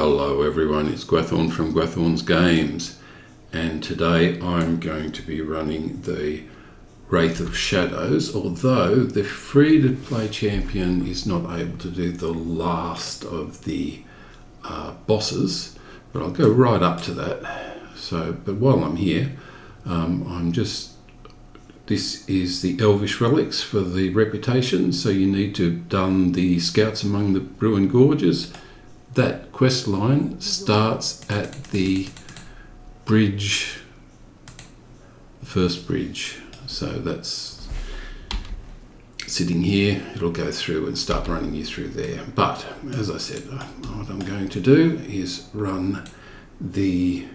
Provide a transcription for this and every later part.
Hello everyone, it's Gwathorn from Gwathorn's Games, and today I'm going to be running the Wraith of Shadows, although the free-to-play champion is not able to do the last of the bosses, but I'll go right up to that. But while I'm here, this is the Elvish relics for the reputation, so you need to have done the Scouts Among the Ruined Gorges. That quest line starts at the bridge, the first bridge. So that's sitting here, it'll go through and start running you through there. But as I said, what I'm going to do is run the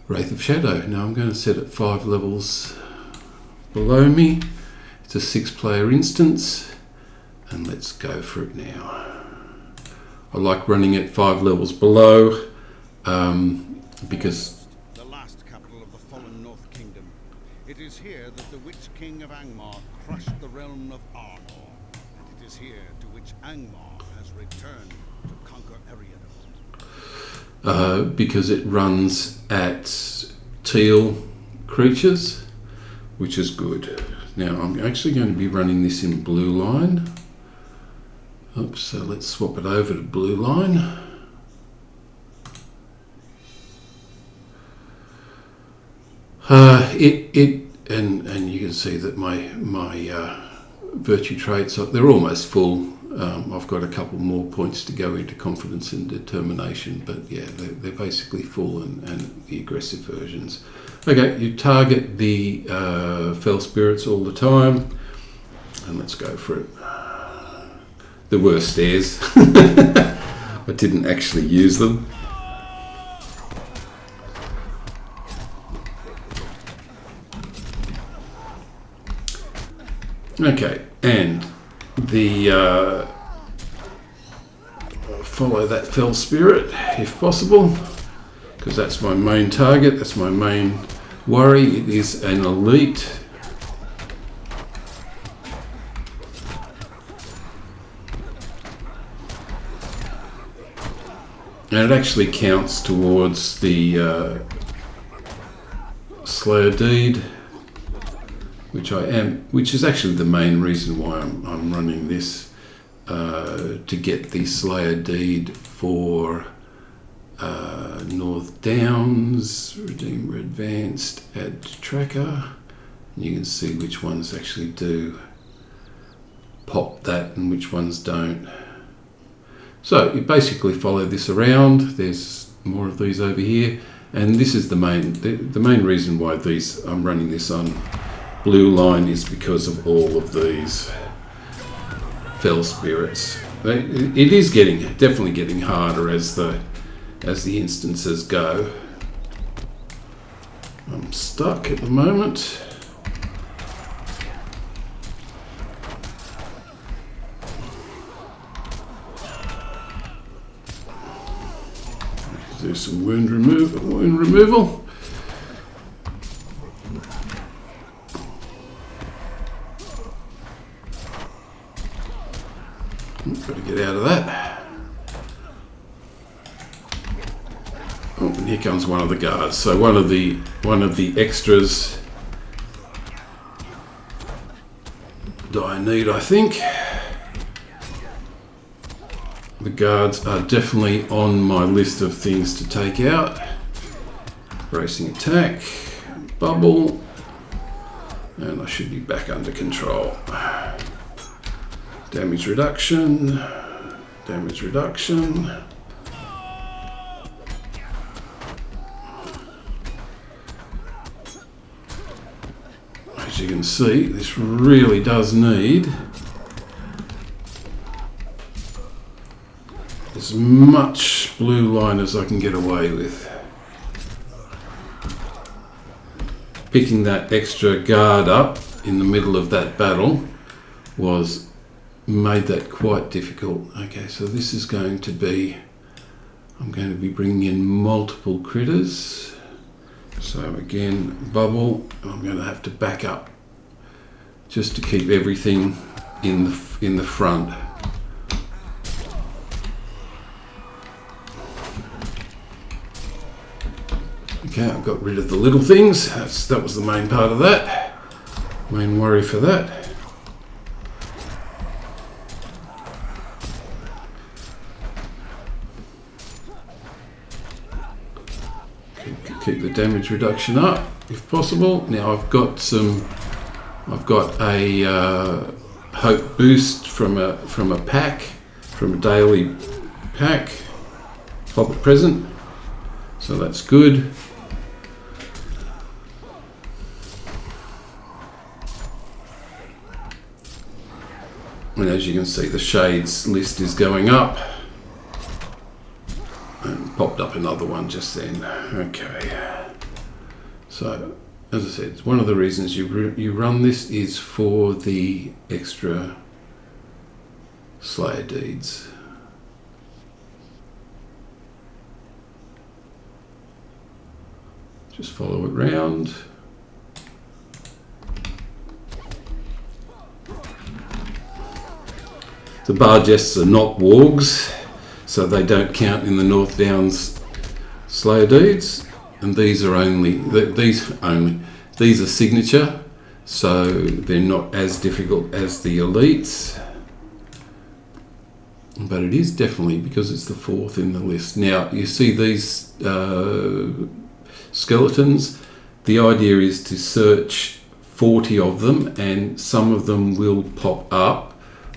Wraith of Shadow. Now I'm going to set it 5 levels below me. It's a 6-player instance, and let's go for it now. I like running it 5 levels below because the last capital of the fallen North Kingdom. It is here that the Witch King of Angmar crushed the realm of Arnor, and it is here to which Angmar has returned to conquer Eriador. Because it runs at teal creatures, which is good. Now I'm actually going to be running this in blue line. Oops, so let's swap it over to blue line. And you can see that my virtue traits, they're almost full. I've got a couple more points to go into confidence and determination, but yeah, they're basically full and the aggressive versions. Okay, you target the fell spirits all the time, and let's go for it. There were stairs. I didn't actually use them. Okay, and the follow that fell spirit if possible, because that's my main target, that's my main worry. It is an elite. And it actually counts towards the Slayer Deed, which is actually the main reason why I'm running this, to get the Slayer Deed for North Downs, Redeemer Advanced, add to tracker. And you can see which ones actually do pop that and which ones don't. So you basically follow this around. There's more of these over here, and this is the main reason why I'm running this on blue line is because of all of these fell spirits. It is definitely getting harder as the instances go. I'm stuck at the moment. Do some wound removal. Got to get out of that. Oh, and here comes one of the guards. So one of the extras that I need, I think. The guards are definitely on my list of things to take out. Bracing attack, bubble, and I should be back under control. Damage reduction, damage reduction. As you can see, this really does need as much blue line as I can get away with. Picking that extra guard up in the middle of that battle made that quite difficult. Okay, so this is going to be, I'm going to be bringing in multiple critters. So again, bubble, I'm going to have to back up just to keep everything in the front. Okay, I've got rid of the little things. That was the main part of that. Main worry for that. Keep the damage reduction up if possible. Now I've got a hope boost from a pack, from a daily pack. Pop it present, so that's good. And as you can see, the shades list is going up. And popped up another one just then. Okay. So, as I said, one of the reasons you run this is for the extra Slayer deeds. Just follow it round. The bar jests are not wargs, so they don't count in the North Downs Slayer deeds, and these are these are signature, so they're not as difficult as the elites, but it is definitely because it's the 4th in the list. Now you see these skeletons. The idea is to search 40 of them, and some of them will pop up.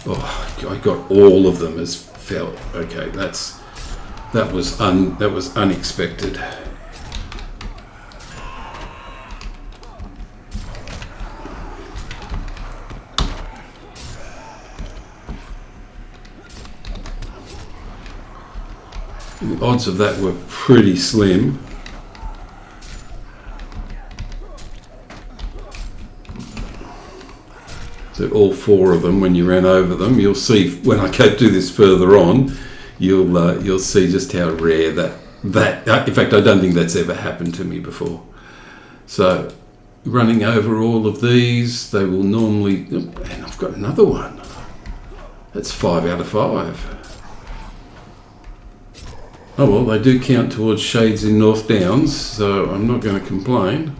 Oh, I got all of them as felt. Okay, that was unexpected. The odds of that were pretty slim. So all 4 of them, when you ran over them, you'll see when I go do this further on, you'll see just how rare that in fact, I don't think that's ever happened to me before. So running over all of these, they will normally, and I've got another one. That's 5 out of 5. Oh well, they do count towards shades in North Downs, so I'm not going to complain.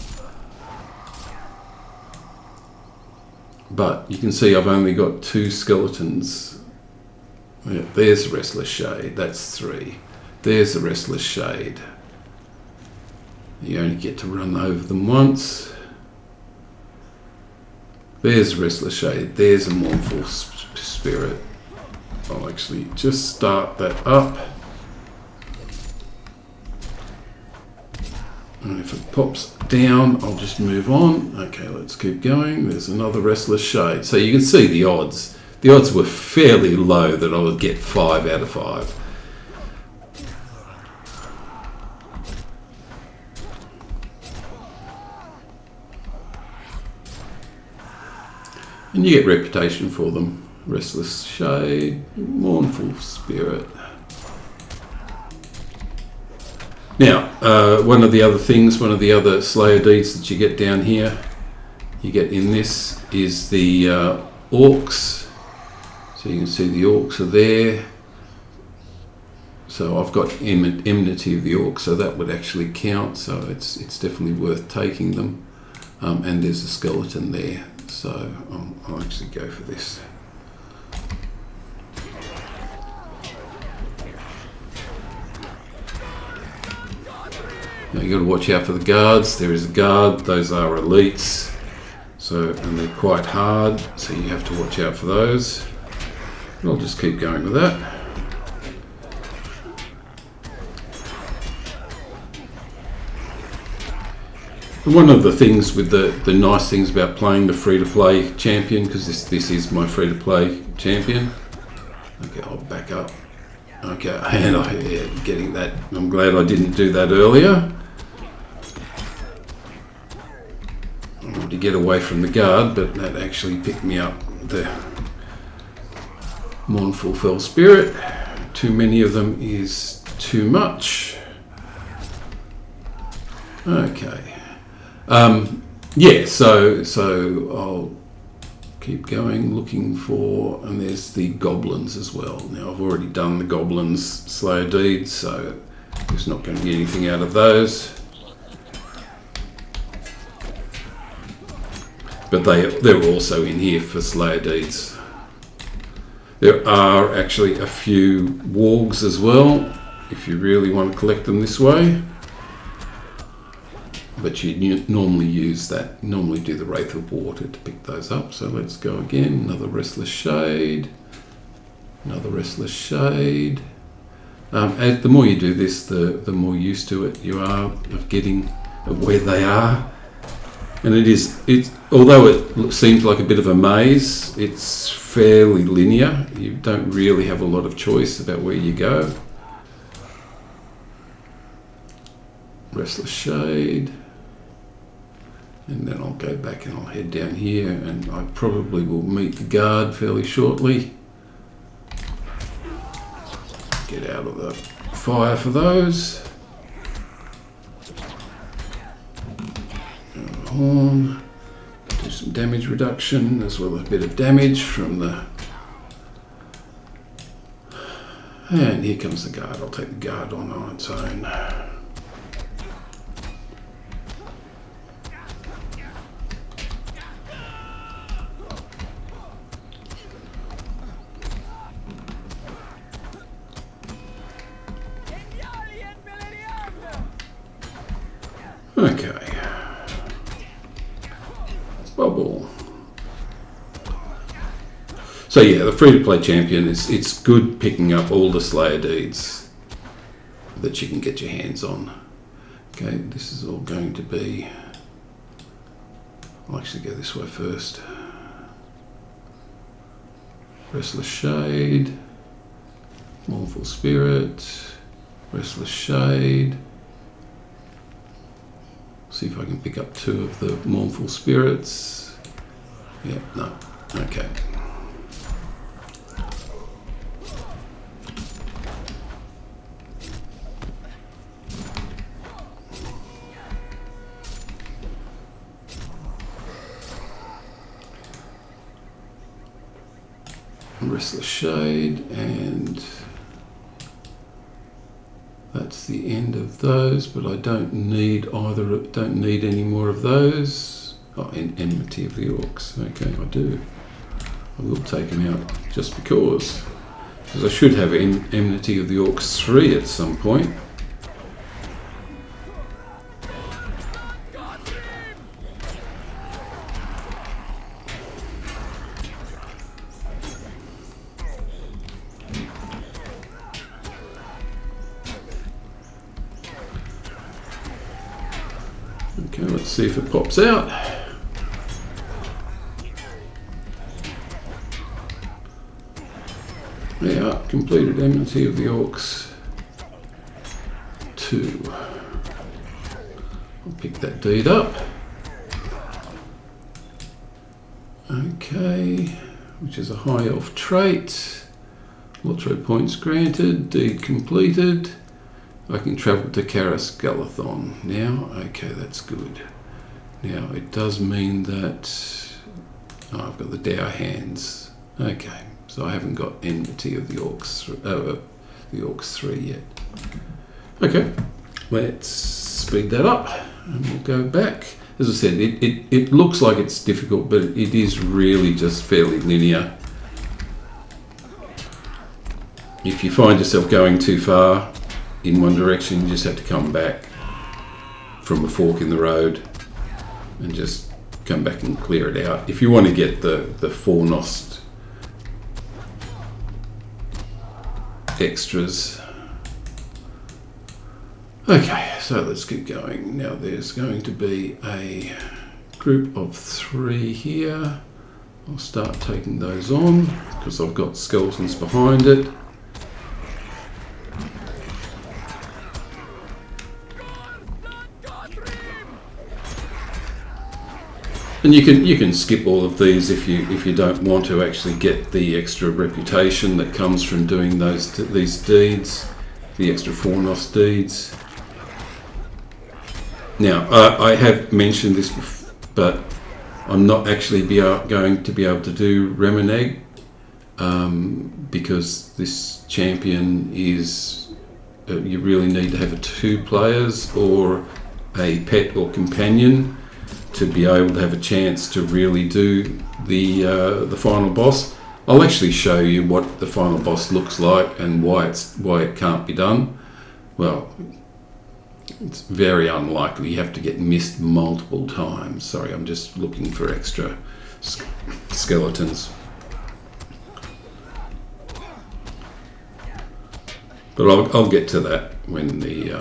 But you can see I've only got 2 skeletons. Yeah, there's the Restless Shade, that's 3. There's the Restless Shade. You only get to run over them once. There's the Restless Shade, there's a Mournful Spirit. I'll actually just start that up. And if it pops down, I'll just move on. Okay, let's keep going. There's another Restless Shade. So you can see the odds. The odds were fairly low that I would get 5 out of 5. And you get reputation for them. Restless Shade, Mournful Spirit. Now, one of the other Slayer deeds that you get down here, you get in this, is the orcs. So you can see the orcs are there. So I've got enmity of the orcs, so that would actually count. So it's definitely worth taking them. And there's a skeleton there, so I'll actually go for this. Now you've got to watch out for the guards. There is a guard. Those are elites. And they're quite hard, so you have to watch out for those. I'll just keep going with that. And one of the things with the nice things about playing the free-to-play champion, because this is my free-to-play champion. Okay, I'll back up. Okay, and getting that. I'm glad I didn't do that earlier. I wanted to get away from the guard, but that actually picked me up the Mournful Fell Spirit. Too many of them is too much. Okay. Yeah, so I'll keep going looking for, and there's the goblins as well. Now I've already done the goblins Slayer deeds, so there's not going to be anything out of those. but they're also in here for Slayer Deeds. There are actually a few wargs as well, if you really want to collect them this way. But you normally do the Wraith of Water to pick those up. So let's go again. Another Restless Shade. Another Restless Shade. The more you do this, the more used to it you are of where they are. And although it seems like a bit of a maze, it's fairly linear. You don't really have a lot of choice about where you go. Restless Shade. And then I'll go back and I'll head down here, and I probably will meet the guard fairly shortly. Get out of the fire for those. Horn. Do some damage reduction as well as a bit of damage from the... And here comes the guard. I'll take the guard on its own. Okay. Bubble. So yeah, the free-to-play champion it's good picking up all the Slayer Deeds that you can get your hands on. Okay, this is all going to be... I'll actually go this way first. Restless Shade, Mournful Spirit, Restless Shade. See if I can pick up 2 of the Mournful Spirits. Yeah, no. Okay. Restless Shade, and that's the end of those, but I don't need any more of those. Oh, and Enmity of the Orcs. Okay, I do. I will take them out just because I should have Enmity of the Orcs 3 at some point. Okay, let's see if it pops out. Yeah, completed Enmity of the Orcs 2. I'll pick that deed up. Okay, which is a high elf trait. LOTRO points granted, deed completed. I can travel to Karas Galathon now. Okay, that's good. Now it does mean that I've got the Dour Hands. Okay, so I haven't got Enmity of the Orcs 3 yet. Okay, let's speed that up and we'll go back. As I said, it looks like it's difficult, but it is really just fairly linear. If you find yourself going too far in one direction, you just have to come back from a fork in the road and just come back and clear it out. If you want to get the Fornost extras. Okay, so let's keep going. Now there's going to be a group of 3 here. I'll start taking those on because I've got skeletons behind it. And you can skip all of these if you don't want to actually get the extra reputation that comes from doing these deeds, the extra Fornost deeds. Now I have mentioned this before, but I'm not actually going to be able to do Remeneg because this champion is you really need to have 2 players or a pet or companion. to be able to have a chance to really do the final boss. I'll actually show you what the final boss looks like and why it can't be done. Well, it's very unlikely. You have to get missed multiple times. Sorry, I'm just looking for extra skeletons. But I'll get to that when we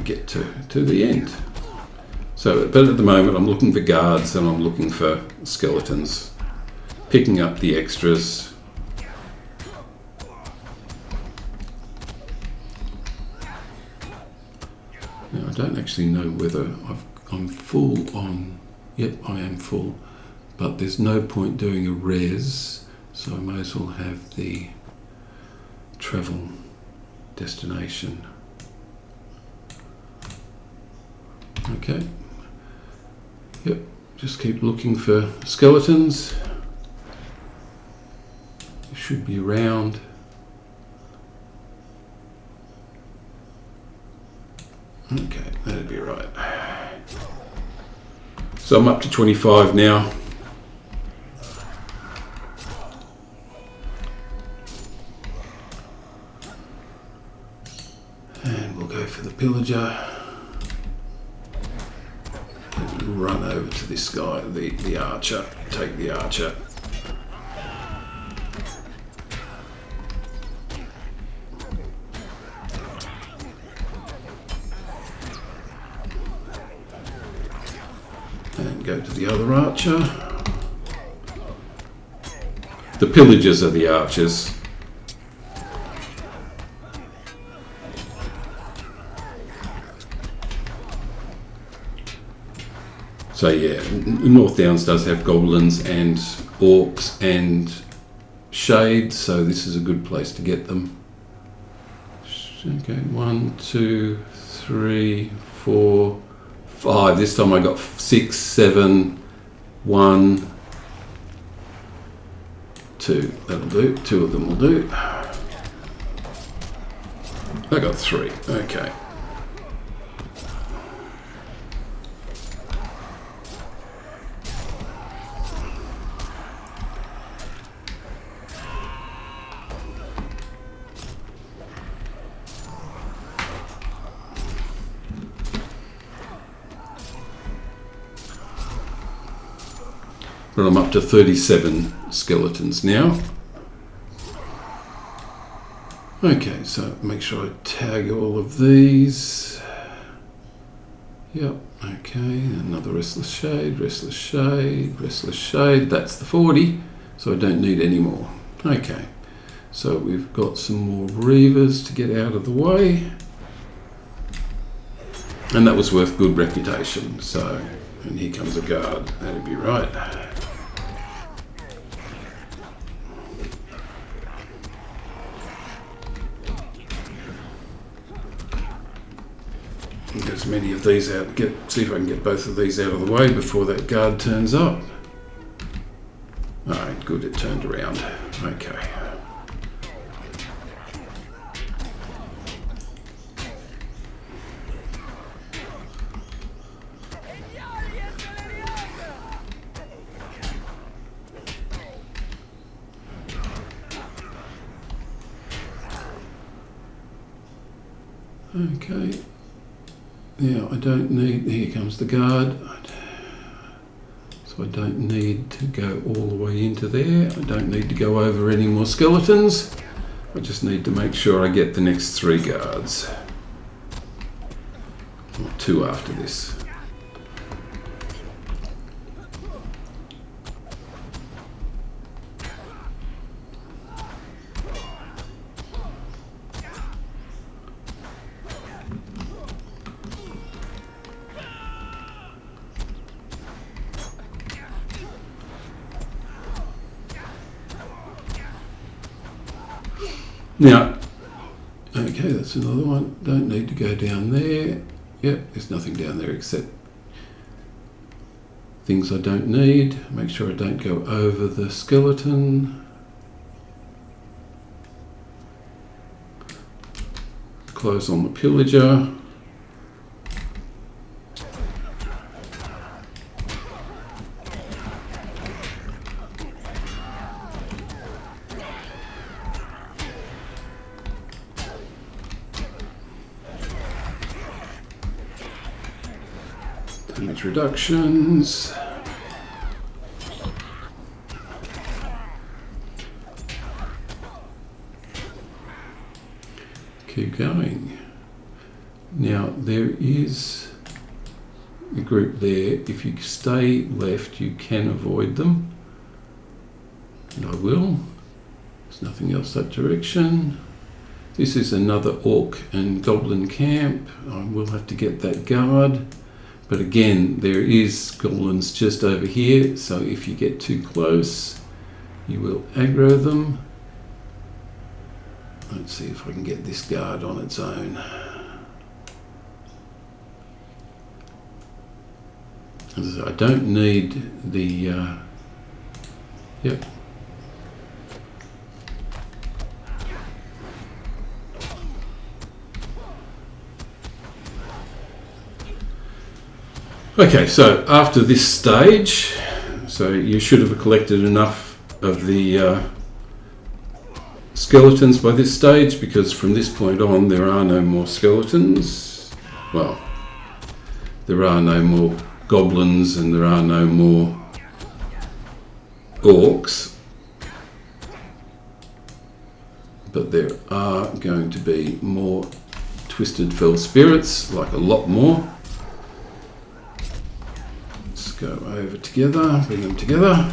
get to the end. So, but at the moment I'm looking for guards and I'm looking for skeletons, picking up the extras. Now I don't actually know whether I'm full on. Yep, I am full, but there's no point doing a res, so I may as well have the travel destination. Okay. Yep, just keep looking for skeletons. They should be around. Okay, that'd be right. So I'm up to 25 now. And we'll go for the pillager. Run over to this guy, the archer. Take the archer. And go to the other archer. The pillagers are the archers. So yeah, North Downs does have goblins and orcs and shades, so this is a good place to get them. Okay, 1, 2, 3, 4, 5. This time I got 6, 7, 1, 2. That'll do. 2 of them will do. I got 3. Okay. But I'm up to 37 skeletons now. Okay, so make sure I tag all of these. Yep, okay, another Restless Shade, Restless Shade, Restless Shade. That's the 40, so I don't need any more. Okay, so we've got some more Reavers to get out of the way. And that was worth good reputation, so, and here comes a guard, that'd be right. Get as many of these out, see if I can get both of these out of the way before that guard turns up. Alright, good, it turned around. Okay. Okay. Now I don't need, here comes the guard, so I don't need to go all the way into there. I don't need to go over any more skeletons. I just need to make sure I get the next 3 guards. Or 2 after this. Now, okay, that's another one. Don't need to go down there. Yep, there's nothing down there except things I don't need. Make sure I don't go over the skeleton. close on the pillager. Damage reductions. Keep going. Now there is a group there. If you stay left, you can avoid them. And I will. There's nothing else that direction. This is another orc and goblin camp. I will have to get that guard. But again, there is goblins just over here, so if you get too close, you will aggro them. Let's see if I can get this guard on its own. As I say, I don't need the... Yep. Okay, so after this stage, so you should have collected enough of the skeletons by this stage, because from this point on there are no more skeletons. Well, there are no more goblins and there are no more orcs, but there are going to be more twisted fell spirits, like a lot more. Go over together, bring them together,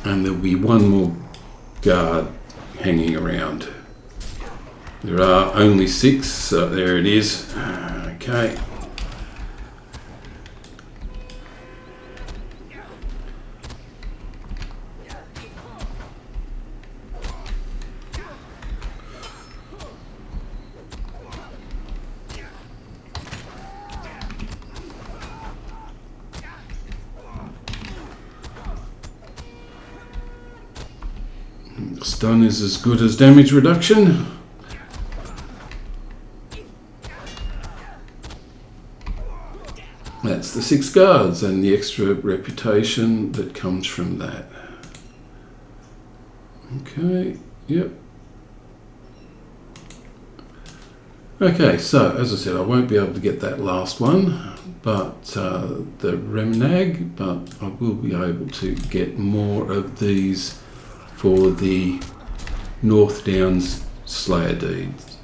and there'll be one more guard hanging around. There are only 6, so there it is. Okay. Stun is as good as damage reduction. That's the 6 guards and the extra reputation that comes from that. Okay, yep. Okay, so as I said, I won't be able to get that last one, but the Remnag, but I will be able to get more of these for the North Downs Slayer deeds.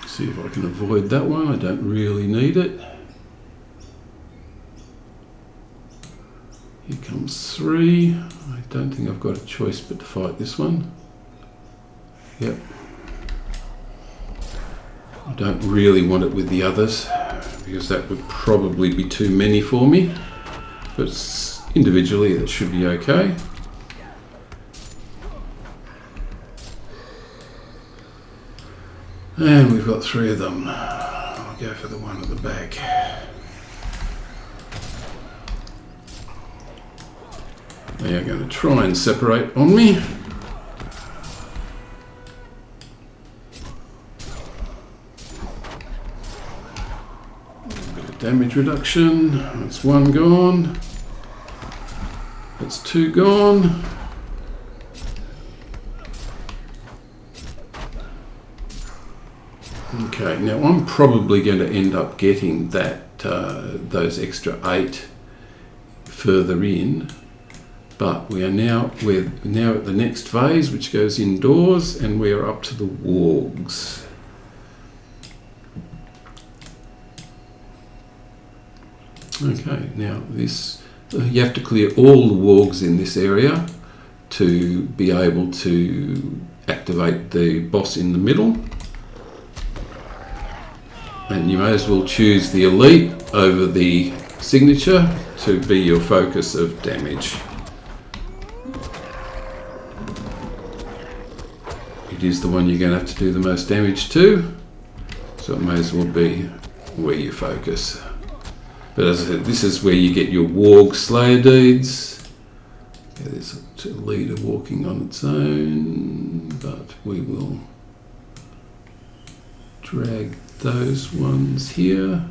See if I can avoid that one. I don't really need it. Here comes 3. I don't think I've got a choice but to fight this one. Yep. I don't really want it with the others, because that would probably be too many for me, but individually that should be okay. And we've got 3 of them. I'll go for the one at the back. They are going to try and separate on me. Damage reduction, that's 1 gone, that's 2 gone. Okay, now I'm probably going to end up getting that those extra 8 further in, but we're now at the next phase, which goes indoors, and we're up to the wargs. Okay, now this, you have to clear all the wargs in this area to be able to activate the boss in the middle. And you may as well choose the elite over the signature to be your focus of damage. It is the one you're going to have to do the most damage to, so it may as well be where you focus. But as I said, this is where you get your Warg Slayer deeds. Yeah, there's a leader walking on its own, but we will drag those ones here.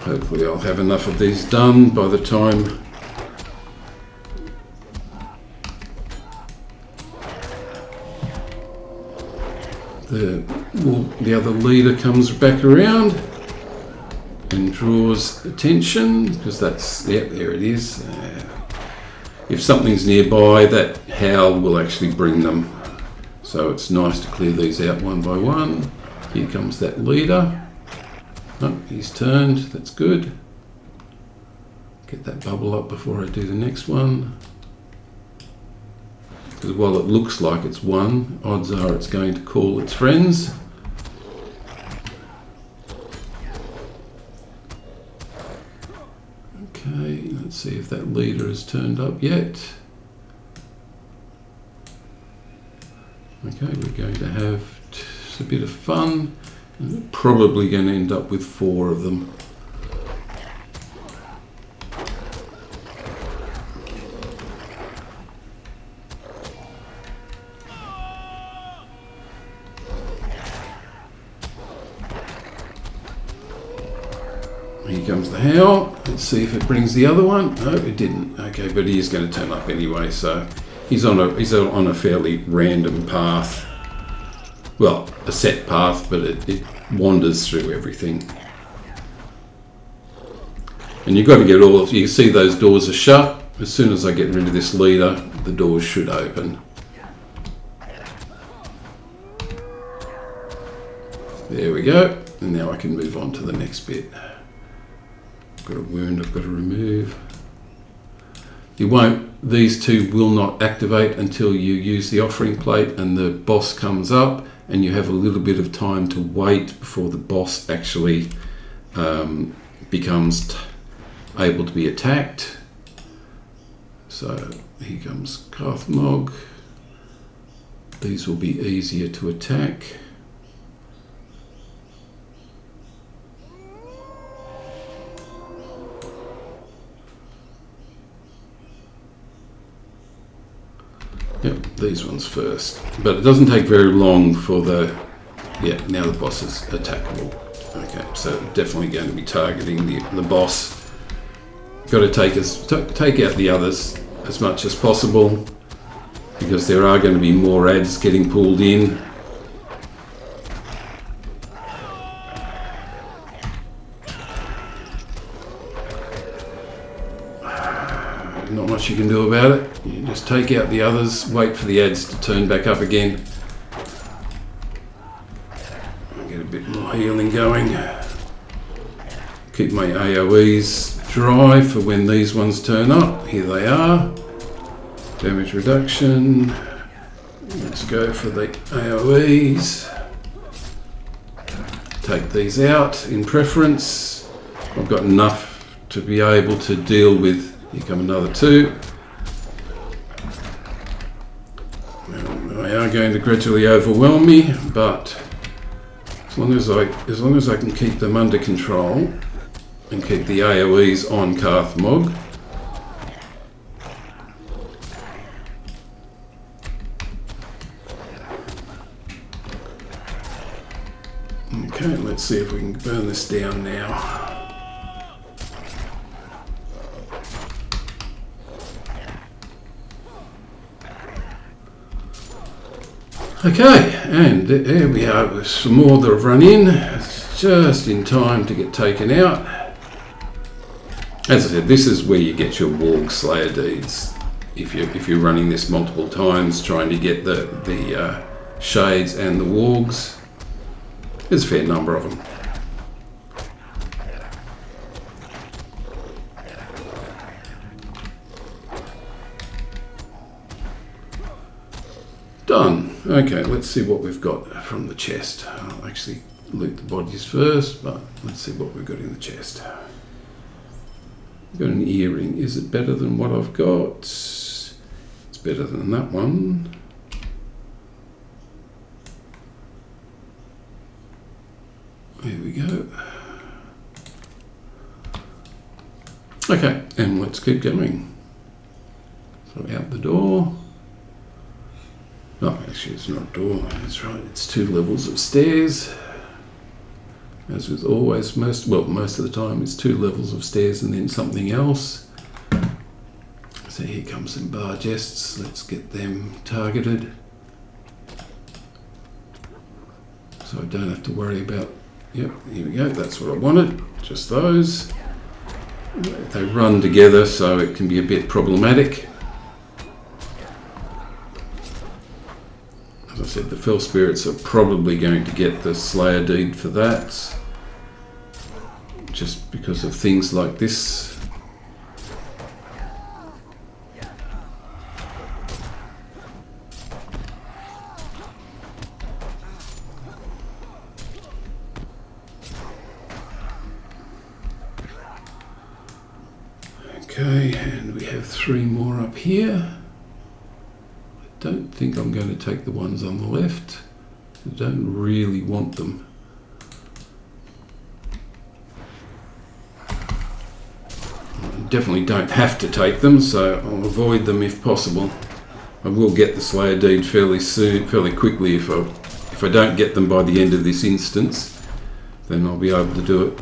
Hopefully I'll have enough of these done by the time the other leader comes back around and draws attention, because that's, yeah, there it is. If something's nearby, that howl will actually bring them. So it's nice to clear these out one by one. Here comes that leader. Oh, he's turned, that's good. Get that bubble up before I do the next one. Because while it looks like it's one, odds are it's going to call its friends. Okay, let's see if that leader has turned up yet. Okay, we're going to have a bit of fun. We're probably going to end up with 4 of them. Here comes the howl. Let's see if it brings the other one. No, it didn't. Okay, but he is going to turn up anyway, so he's on a fairly random path. Well, a set path, but it wanders through everything. And you've got to get all of, you see those doors are shut. As soon as I get rid of this leader, the doors should open. There we go. And now I can move on to the next bit. Got a wound I've got to remove. These 2 will not activate until you use the offering plate and the boss comes up, and you have a little bit of time to wait before the boss actually becomes able to be attacked. So here comes Carthmog. These will be easier to attack. Yep, these ones first. But it doesn't take very long for the... Yeah, now the boss is attackable. Okay, so definitely going to be targeting the boss. Got to take out the others as much as possible, because there are going to be more ads getting pulled in. Not much you can do about it. You just take out the others, wait for the ads to turn back up again. Get a bit more healing going. Keep my AoEs dry for when these ones turn up. Here they are. Damage reduction. Let's go for the AoEs. Take these out in preference. I've got enough to be able to deal with. Here come another 2. They are going to gradually overwhelm me, but as long as I can keep them under control and keep the AoEs on Carthmog, okay, let's see if we can burn this down now. Okay, and there we are with some more that have run in. It's just in time to get taken out. As I said, this is where you get your Warg Slayer deeds. If you're running this multiple times, trying to get the Shades and the Wargs, there's a fair number of them. Done. Okay, let's see what we've got from the chest. I'll actually loot the bodies first, but let's see what we've got in the chest. We've got an earring. Is it better than what I've got? It's better than that one. There we Okay, and let's keep going. So out the door. No, actually it's not a door, that's right, it's 2 levels of stairs. As with always, most of the time it's 2 levels of stairs and then something else. So here comes some bar jests, let's get them targeted. So I don't have to worry about, yep, here we go, that's what I wanted, just those. They run together so it can be a bit problematic. As I said, the Fell Spirits are probably going to get the Slayer Deed for that, just because of things like this. Okay, and we have 3 more up here. I don't think I'm going to take the ones on the left. I don't really want them. I definitely don't have to take them, so I'll avoid them if possible. I will get the Slayer Deed fairly quickly if I don't get them by the end of this instance, then I'll be able to do it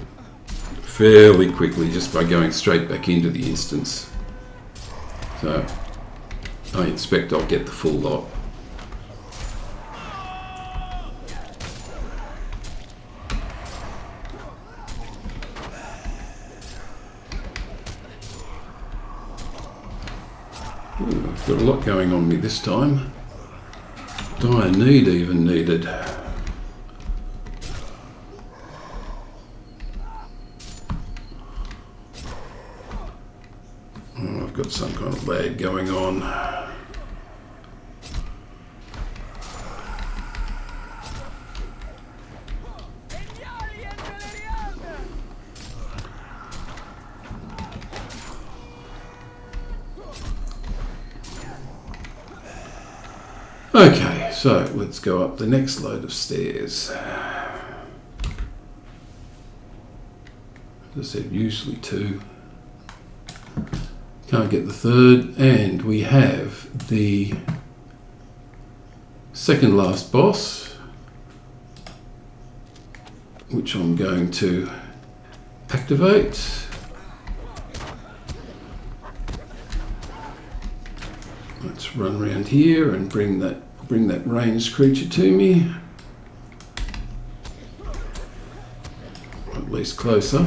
fairly quickly just by going straight back into the instance. So I expect I'll get the full lot. Ooh, I've got a lot going on me this time. Dire need even needed. Oh, I've got some kind of lag going on. Okay, so let's go up the next load of stairs. As I said, usually 2. Can't get the 3rd, and we have the second last boss, which I'm going to activate. Let's run around here and bring that ranged creature to me, at least closer.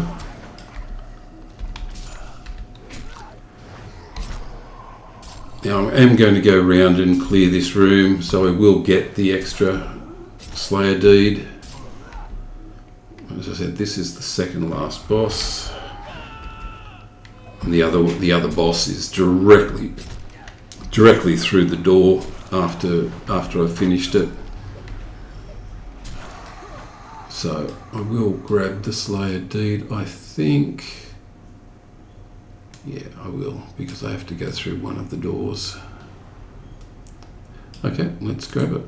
Now I am going to go around and clear this room, so I will get the extra Slayer Deed. As I said, this is the second last boss, and the other boss is directly through the door after I've finished it. So I will grab the Slayer Deed, I think. Yeah, I will, because I have to go through one of the doors. Okay, let's grab it.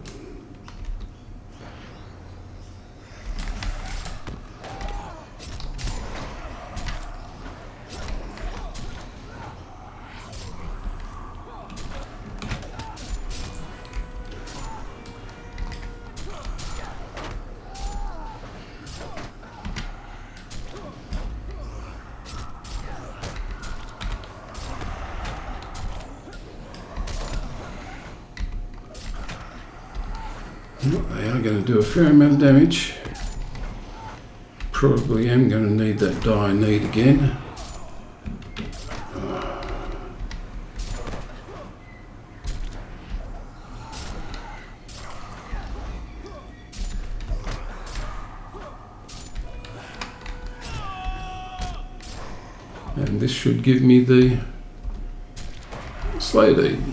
They are going to do a fair amount of damage. Probably am going to need that dire need again. And this should give me the Slayer Deed.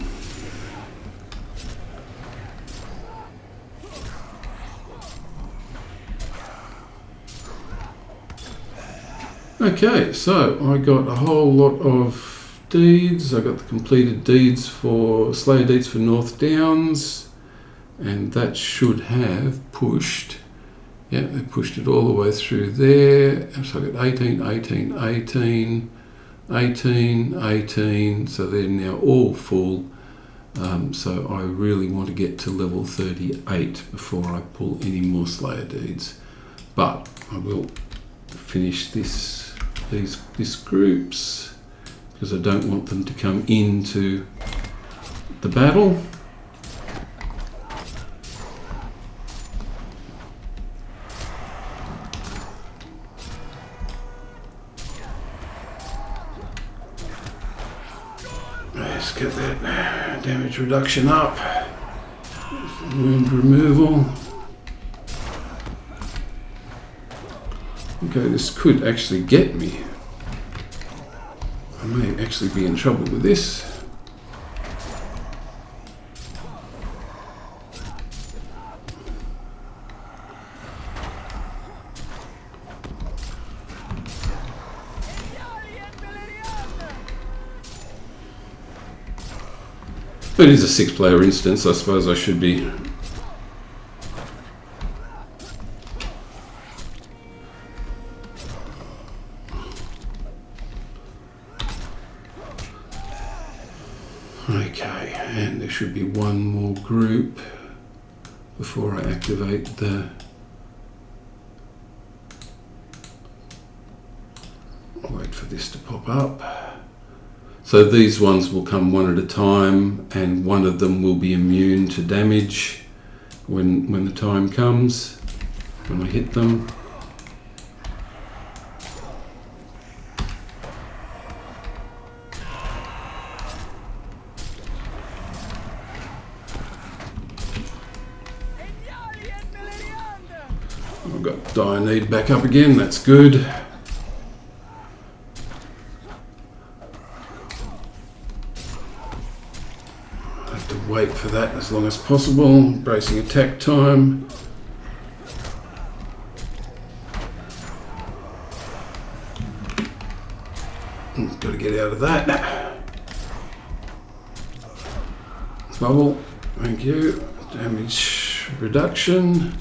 Okay, so I got a whole lot of deeds. I got the completed deeds for Slayer Deeds for North Downs, and that should have pushed. Yeah, they pushed it all the way through there. So I got 18, 18, 18, 18, 18, so they're now all full. So I really want to get to level 38 before I pull any more Slayer deeds. But I will finish these groups because I don't want them to come into the battle. Let's get that damage reduction up. Wound removal. Okay, this could actually get me. I may actually be in trouble with this. It is a 6-player instance, I suppose I should be. Okay, and there should be one more group before I activate the... I'll wait for this to pop up. So these ones will come one at a time, and one of them will be immune to damage when the time comes, when I hit them. I've got Dianede back up again, that's good. Wait for that as long as possible. Bracing attack time. Got to get out of that. Bubble. Thank you. Damage reduction.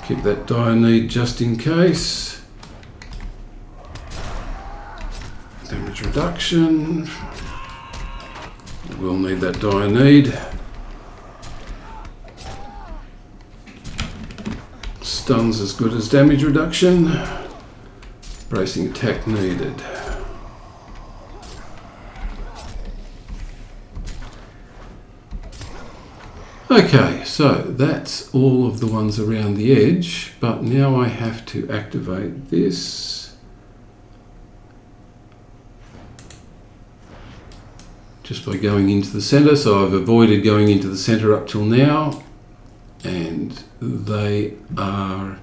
Keep that Dianede just in case. Damage reduction. We'll need that Dianede. Stuns as good as damage reduction. Bracing attack needed. Okay, so that's all of the ones around the edge, but now I have to activate this. Just by going into the center, so I've avoided going into the center up till now. And they are,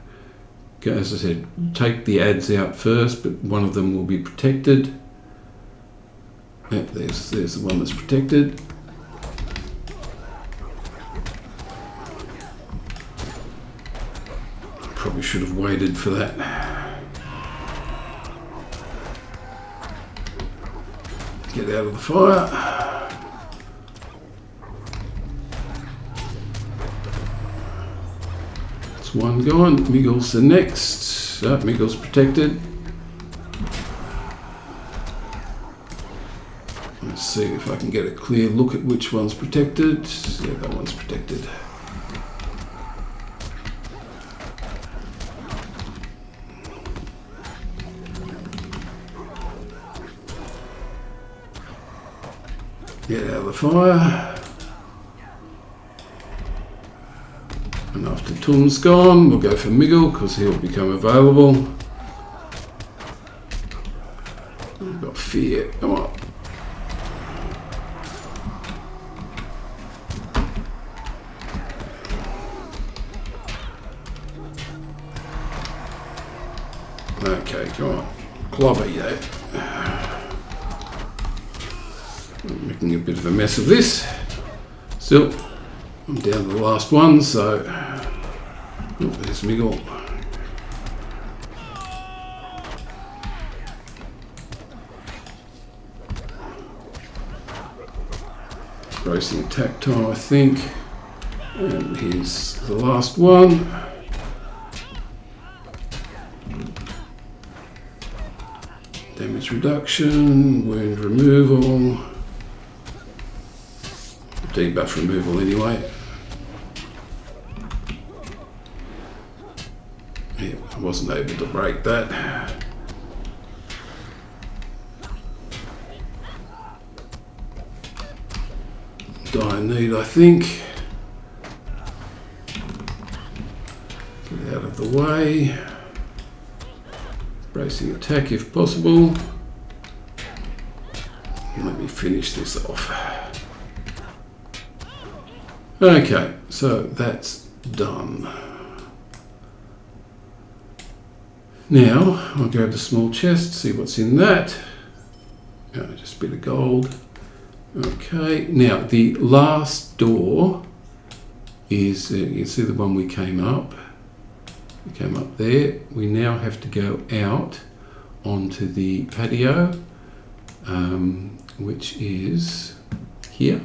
as I said, take the ads out first, but one of them will be protected. Yep, there's the one that's protected. Probably should have waited for that. Get out of the fire. One gone. Miguel's the next. Miguel's protected. Let's see if I can get a clear look at which one's protected. Yeah, that one's protected. Get out of the fire. And after Tum's gone, we'll go for Miguel because he'll become available. We've got fear. Come on. Okay, come on. Clobber, yeah. I'm making a bit of a mess of this. Still, I'm down to the last one, so there's Miguel. Bracing attack time, I think. And here's the last one. Damage Damage reduction, wound removal, debuff removal anyway. Yeah, I wasn't able to break that. Dire need, I think. Get out of the way. Bracing attack if possible. Let me finish this off. Okay, so that's done. Now I'll grab the small chest, see what's in that. Just a bit of gold. Okay, now the last door is, you can see the one we came up. We came up there. We now have to go out onto the patio, which is here.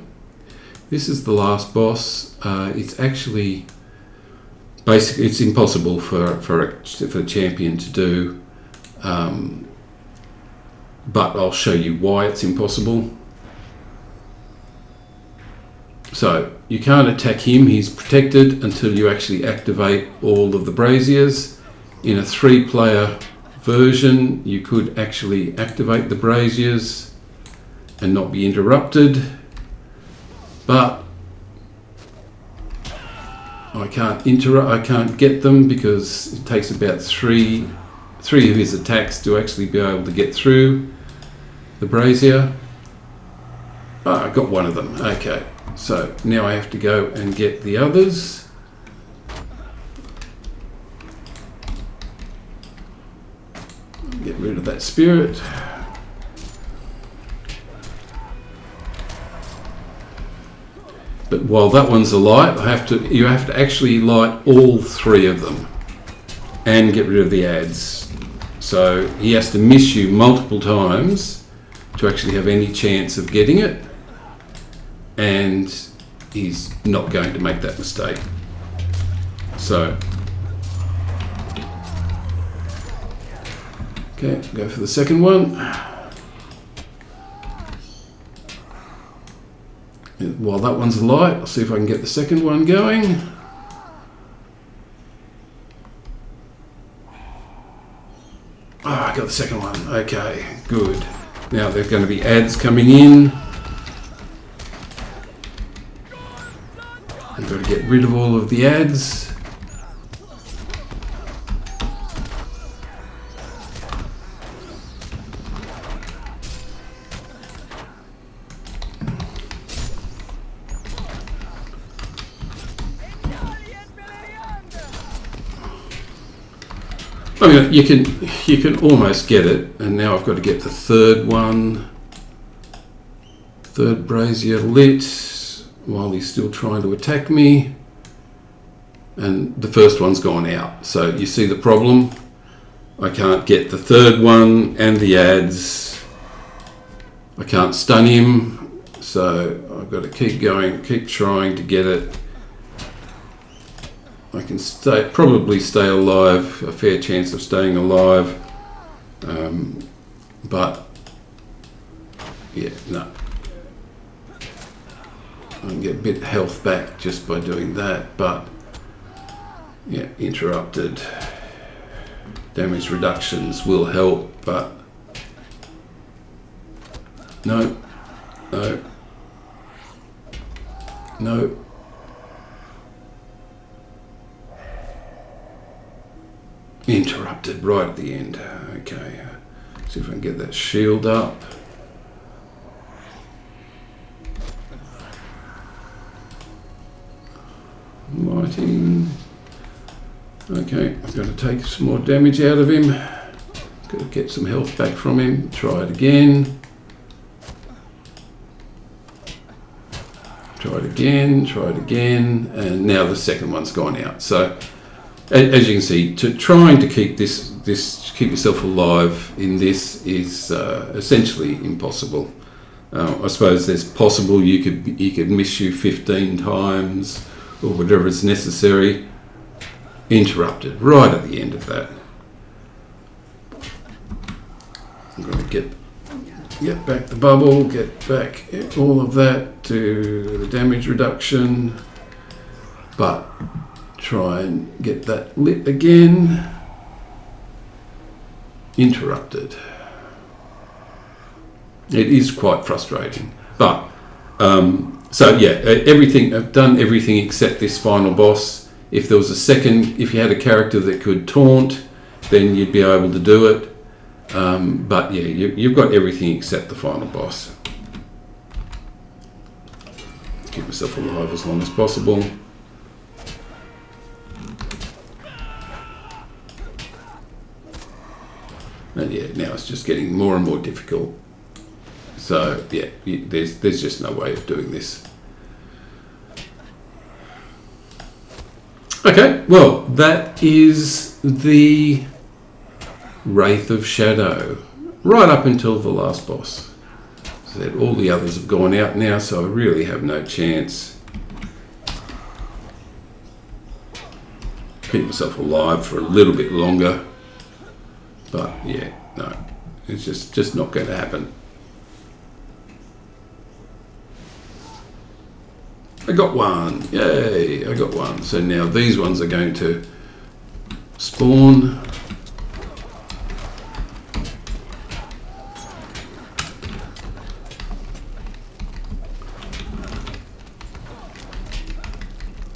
This is the last boss. It's actually basically it's impossible for a champion to do, but I'll show you why it's impossible. So you can't attack him, he's protected until you actually activate all of the braziers. In a 3-player version, you could actually activate the braziers and not be interrupted, but I can't get them because it takes about three of his attacks to actually be able to get through the brazier. I got one of them. Okay. So now I have to go and get the others. Get rid of that spirit. But while that one's alight, you have to actually light all 3 of them and get rid of the ads. So he has to miss you multiple times to actually have any chance of getting it. And he's not going to make that mistake. So, okay, go for the second one. While that one's alight, I'll see if I can get the second one going. I got the second one. Okay, good. Now there's going to be ads coming in. I've got to get rid of all of the ads. I mean, you can almost get it, and now I've got to get the third one. Third brazier lit while he's still trying to attack me, and the first one's gone out. So you see the problem. I can't get the third one and the ads. I can't stun him, so I've got to keep going, keep trying to get it. I can probably stay alive, a fair chance of staying alive, but yeah, no. I can get a bit of health back just by doing that, but yeah, interrupted. Damage reductions will help, but no, no, no. Interrupted right at the end. Okay, see if I can get that shield up. Lighting. Okay, I've got to take some more damage out of him. Got to get some health back from him. Try it again. Try it again. Try it again. And now the second one's gone out. So, as you can see, trying to keep keep yourself alive in this is essentially impossible. I suppose it's possible you could miss you 15 times or whatever is necessary. Interrupted right at the end of that. I'm going to get back the bubble, get back all of that to the damage reduction, but try and get that lit again. Interrupted. It is quite frustrating, but so yeah, everything, I've done everything except this final boss. If there was a second, if you had a character that could taunt, then you'd be able to do it. But yeah, you've got everything except the final boss. Keep myself alive as long as possible. And yeah, now it's just getting more and more difficult. So yeah, there's just no way of doing this. Okay, well, that is the Wraith of Shadow, right up until the last boss. So all the others have gone out now, so I really have no chance. Keep myself alive for a little bit longer, but yeah, no, it's just not going to happen. I got one, yay, I got one. So now these ones are going to spawn.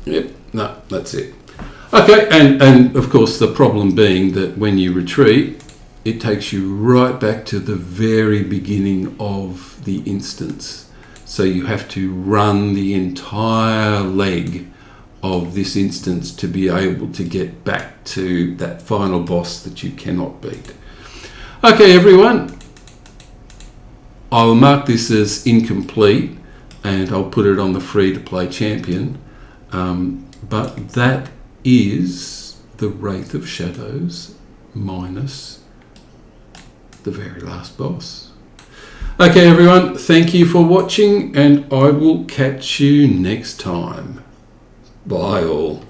Yep, no, that's it. Okay, and of course the problem being that when you retreat, it takes you right back to the very beginning of the instance. So you have to run the entire leg of this instance to be able to get back to that final boss that you cannot beat. Okay, everyone, I will mark this as incomplete and I'll put it on the free to play champion. But that is the Wraith of Shadows minus the very last boss. Okay, everyone, thank you for watching, and I will catch you next time. Bye all.